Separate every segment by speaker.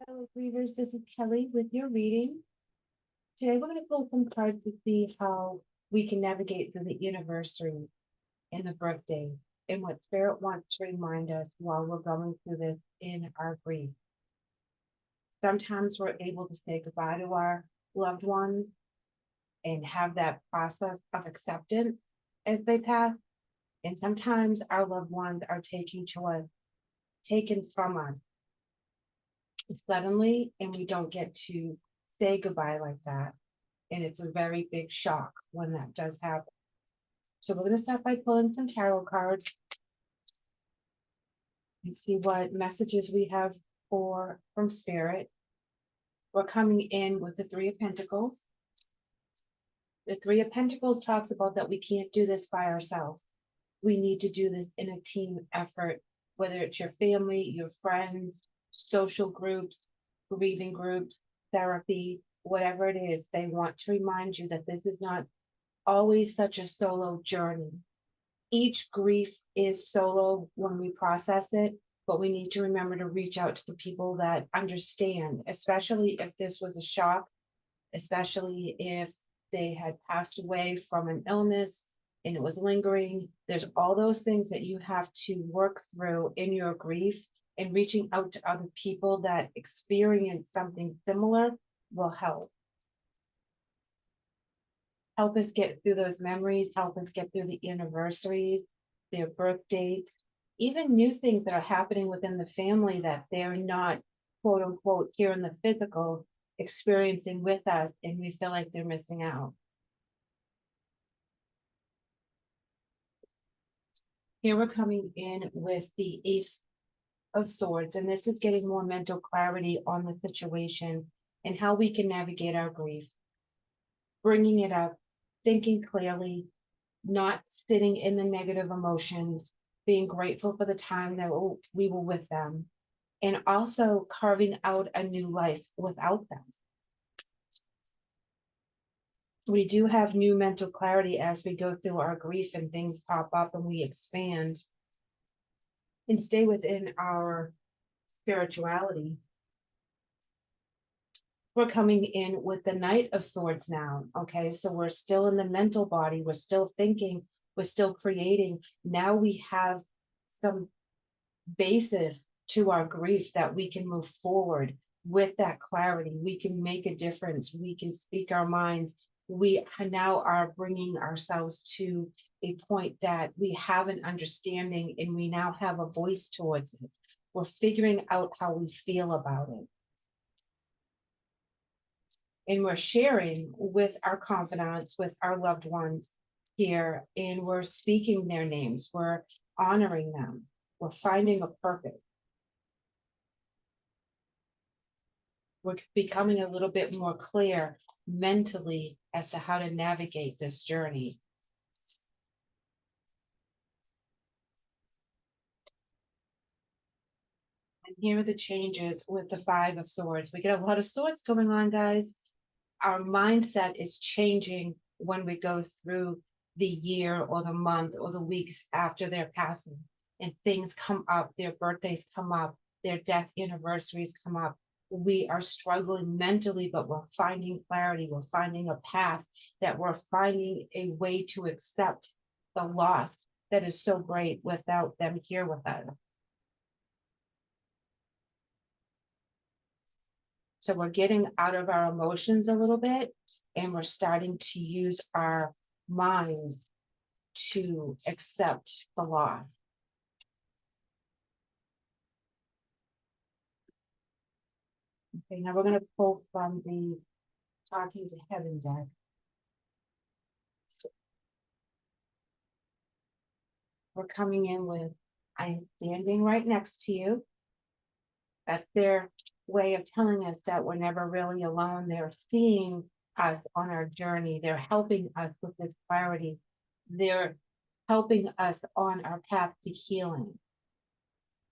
Speaker 1: Hello, Grievers. This is Kelly with your reading. Today, we're going to pull some cards to see how we can navigate through the anniversary and the birthday and what Spirit wants to remind us while we're going through this in our grief. Sometimes we're able to say goodbye to our loved ones and have that process of acceptance as they pass. And sometimes our loved ones are taken from us suddenly, and we don't get to say goodbye like that. And it's a very big shock when that does happen. So we're going to start by pulling some tarot cards and see what messages we have from Spirit. We're coming in with the Three of Pentacles. The Three of Pentacles talks about that we can't do this by ourselves. We need to do this in a team effort, whether it's your family, your friends, social groups, grieving groups, therapy, whatever it is. They want to remind you that this is not always such a solo journey. Each grief is solo when we process it, but we need to remember to reach out to the people that understand, especially if this was a shock, especially if they had passed away from an illness and it was lingering. There's all those things that you have to work through in your grief, and reaching out to other people that experience something similar will help. Help us get through those memories, help us get through the anniversaries, their birth dates, even new things that are happening within the family that they're not, quote unquote, here in the physical experiencing with us, and we feel like they're missing out. Here we're coming in with the Ace of Swords, and this is getting more mental clarity on the situation and how we can navigate our grief, bringing it up, thinking clearly, not sitting in the negative emotions, being grateful for the time that we were with them, and also carving out a new life without them. We do have new mental clarity as we go through our grief and things pop up and we expand and stay within our spirituality. We're coming in with the Knight of Swords now. Okay, so we're still in the mental body, we're still thinking, we're still creating. Now we have some basis to our grief that we can move forward with that clarity. We can make a difference, we can speak our minds. We now are bringing ourselves to a point that we have an understanding and we now have a voice towards it. We're figuring out how we feel about it. And we're sharing with our confidants, with our loved ones here, and we're speaking their names, we're honoring them, we're finding a purpose. We're becoming a little bit more clear mentally as to how to navigate this journey. And here are the changes with the Five of Swords. We get a lot of swords going on, guys. Our mindset is changing when we go through the year or the month or the weeks after their passing, and things come up, their birthdays come up, their death anniversaries come up. We are struggling mentally, but we're finding clarity. We're finding a path, that we're finding a way to accept the loss that is so great without them here with us. So we're getting out of our emotions a little bit, and we're starting to use our minds to accept the loss. Okay, now we're going to pull from the Talking to Heaven deck. We're coming in with, I am standing right next to you. That's their way of telling us that we're never really alone. They're seeing us on our journey. They're helping us with this clarity. They're helping us on our path to healing.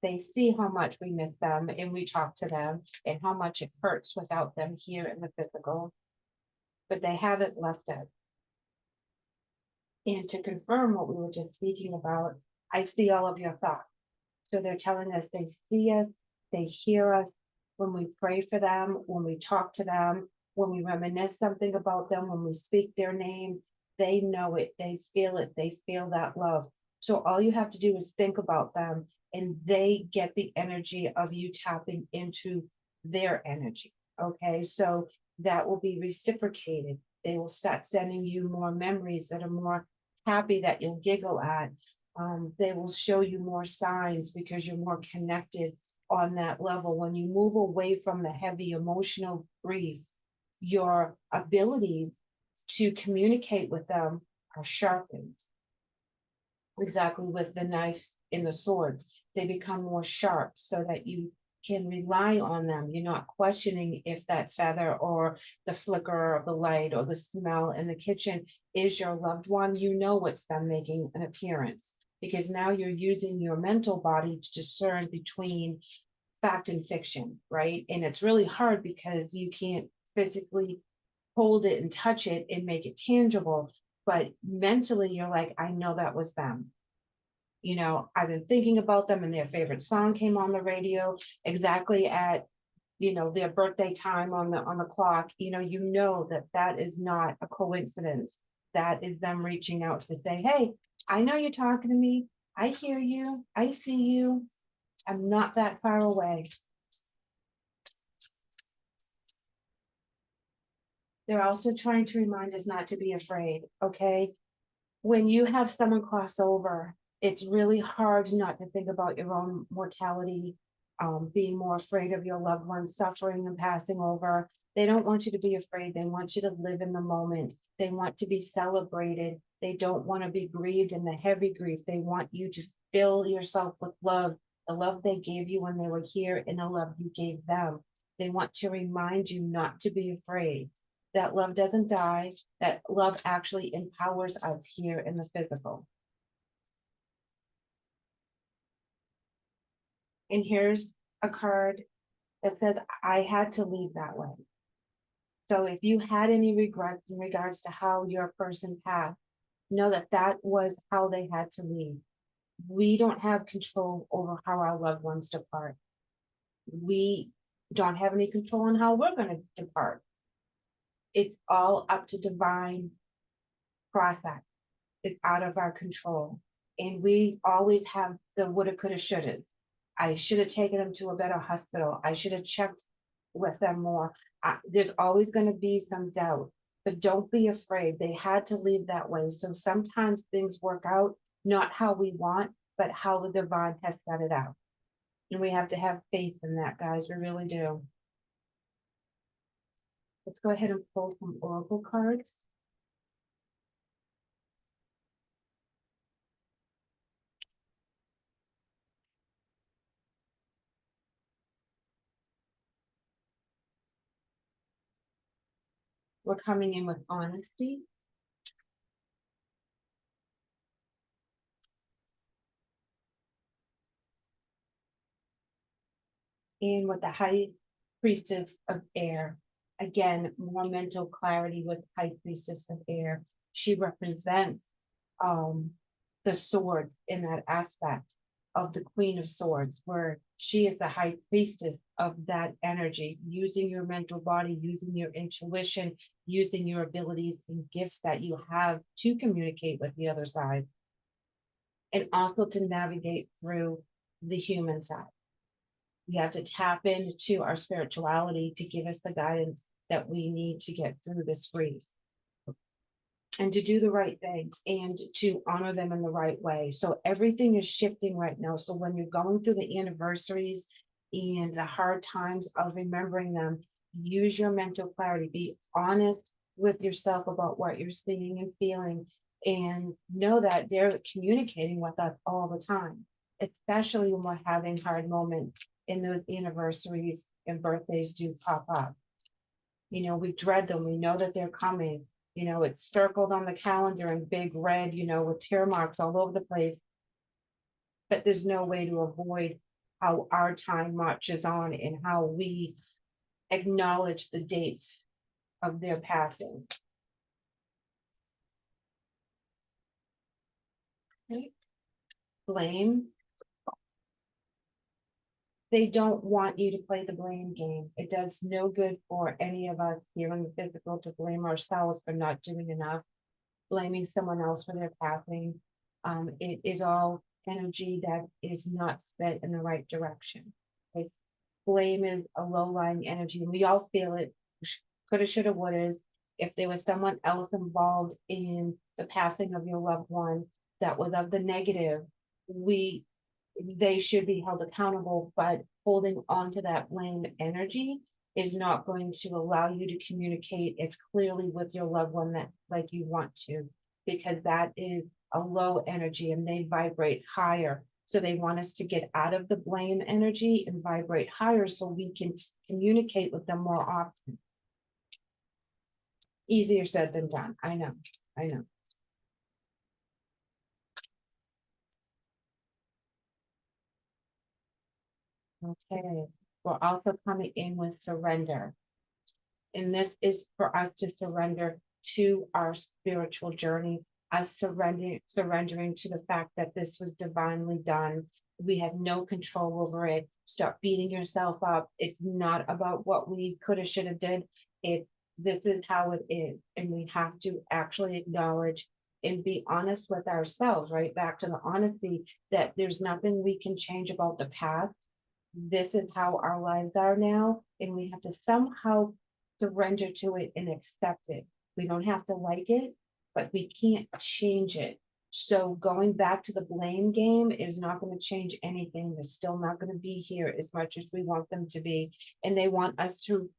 Speaker 1: They see how much we miss them and we talk to them, and how much it hurts without them here in the physical, but they haven't left us. And to confirm what we were just speaking about, I see all of your thoughts. So they're telling us they see us, they hear us, when we pray for them, when we talk to them, when we reminisce something about them, when we speak their name, they know it, they feel that love. So all you have to do is think about them and they get the energy of you tapping into their energy. Okay, so that will be reciprocated. They will start sending you more memories that are more happy that you'll giggle at. They will show you more signs because you're more connected on that level. When you move away from the heavy emotional grief, your abilities to communicate with them are sharpened. Exactly, with the knives and the swords, they become more sharp so that you can rely on them. You're not questioning if that feather or the flicker of the light or the smell in the kitchen is your loved one. You know it's them making an appearance because now you're using your mental body to discern between fact and fiction, right? And it's really hard because you can't physically hold it and touch it and make it tangible. But mentally, you're like, I know that was them. You know, I've been thinking about them and their favorite song came on the radio exactly at, their birthday time on the clock. You know that that is not a coincidence. That is them reaching out to say, hey, I know you're talking to me. I hear you. I see you. I'm not that far away. They're also trying to remind us not to be afraid, okay? When you have someone cross over, it's really hard not to think about your own mortality, being more afraid of your loved ones suffering and passing over. They don't want you to be afraid. They want you to live in the moment. They want to be celebrated. They don't want to be grieved in the heavy grief. They want you to fill yourself with love, the love they gave you when they were here and the love you gave them. They want to remind you not to be afraid. That love doesn't die, that love actually empowers us here in the physical. And here's a card that says, I had to leave that way. So if you had any regrets in regards to how your person passed, know that that was how they had to leave. We don't have control over how our loved ones depart. We don't have any control on how we're going to depart. It's all up to divine process. It's out of our control. And we always have the woulda, coulda, shouldas. I should have taken them to a better hospital. I should have checked with them more. There's always going to be some doubt, but don't be afraid. They had to leave that way. So sometimes things work out not how we want, but how the divine has set it out. And we have to have faith in that, guys. We really do. Let's go ahead and pull some oracle cards. We're coming in with honesty. And with the high priestess of air. Again, more mental clarity with high priestess of air. She represents the swords in that aspect of the queen of swords, where she is the high priestess of that energy, using your mental body, using your intuition, using your abilities and gifts that you have to communicate with the other side, and also to navigate through the human side. We have to tap into our spirituality to give us the guidance that we need to get through this grief and to do the right thing and to honor them in the right way. So everything is shifting right now. So when you're going through the anniversaries and the hard times of remembering them, use your mental clarity, be honest with yourself about what you're seeing and feeling, and know that they're communicating with us all the time, especially when we're having hard moments and those anniversaries and birthdays do pop up. We dread them. We know that they're coming. It's circled on the calendar in big red, with tear marks all over the place. But there's no way to avoid how our time marches on and how we acknowledge the dates of their passing. Okay. Blame. they don't want you to play the blame game. It does no good for any of us here in the physical to blame ourselves for not doing enough, blaming someone else for their passing. It is all energy that is not spent in the right direction. Okay? Blame is a low-lying energy, and we all feel it. Coulda, shoulda, woulda. If there was someone else involved in the passing of your loved one that was of the negative, they should be held accountable, but holding on to that blame energy is not going to allow you to communicate as clearly with your loved one that like you want to, because that is a low energy and they vibrate higher. So they want us to get out of the blame energy and vibrate higher so we can communicate with them more often. Easier said than done. I know. I know. Okay. We're also coming in with surrender. And this is for us to surrender to our spiritual journey, us surrendering to the fact that this was divinely done. We have no control over it. Stop beating yourself up. It's not about what we could have, should have did. It's this is how it is. And we have to actually acknowledge and be honest with ourselves, right? Back to the honesty that there's nothing we can change about the past. This is how our lives are now, and we have to somehow surrender to it and accept it. We don't have to like it, but we can't change it. So going back to the blame game is not going to change anything. They're still not going to be here as much as we want them to be. And they want us to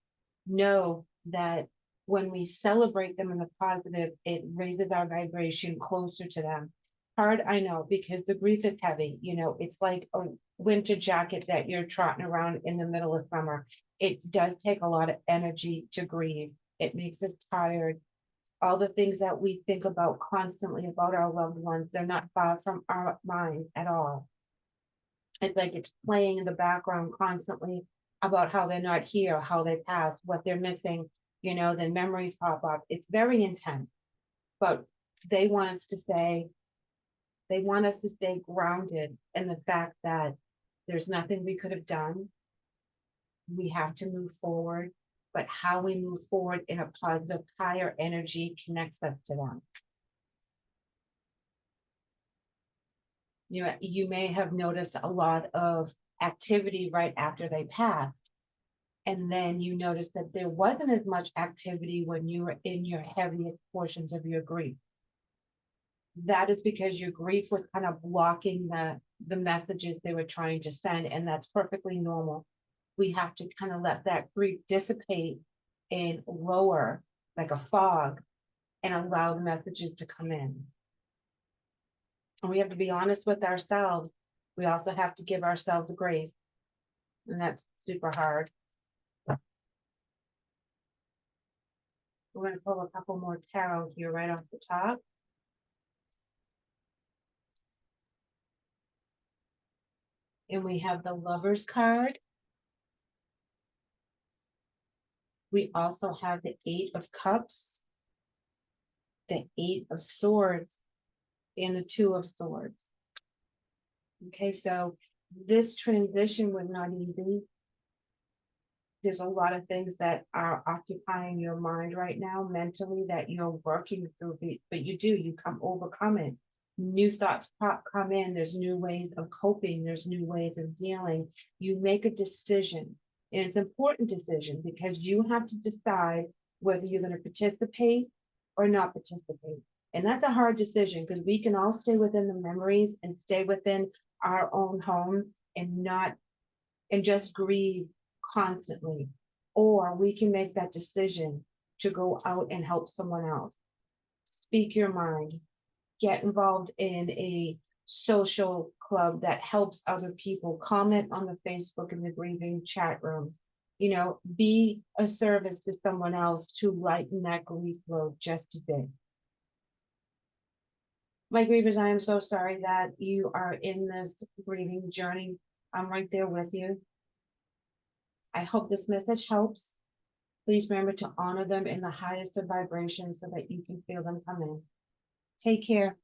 Speaker 1: know that when we celebrate them in the positive, it raises our vibration closer to them. Hard, I know, because the grief is heavy. You know, it's like a winter jacket that you're trotting around in the middle of summer. It does take a lot of energy to grieve. It makes us tired. All the things that we think about constantly about our loved ones, they're not far from our mind at all. It's like it's playing in the background constantly about how they're not here, how they passed, what they're missing, you know, then memories pop up. It's very intense, but they want us to say, they want us to stay grounded in the fact that there's nothing we could have done. We have to move forward, but how we move forward in a positive, higher energy connects us to them. You may have noticed a lot of activity right after they passed. And then you notice that there wasn't as much activity when you were in your heaviest portions of your grief. That is because your grief was kind of blocking the messages they were trying to send, and that's perfectly normal. We have to kind of let that grief dissipate and lower like a fog and allow the messages to come in. And we have to be honest with ourselves. We also have to give ourselves grace, and that's super hard. We're going to pull a couple more tarot here right off the top. And we have the Lover's card. We also have the Eight of Cups, the Eight of Swords, and the Two of Swords. Okay, so this transition was not easy. There's a lot of things that are occupying your mind right now mentally that you're working through, but you overcome it. New thoughts come in, there's new ways of coping, there's new ways of dealing. You make a decision, and it's an important decision because you have to decide whether you're going to participate or not participate. And that's a hard decision because we can all stay within the memories and stay within our own homes and just grieve constantly, or we can make that decision to go out and help someone else. Speak your mind, get involved in a social club that helps other people, comment on the Facebook and the grieving chat rooms, you know, be a service to someone else to lighten that grief load just a bit. My grievers, I am so sorry that you are in this grieving journey. I'm right there with you. I hope this message helps. Please remember to honor them in the highest of vibrations so that you can feel them come in. Take care.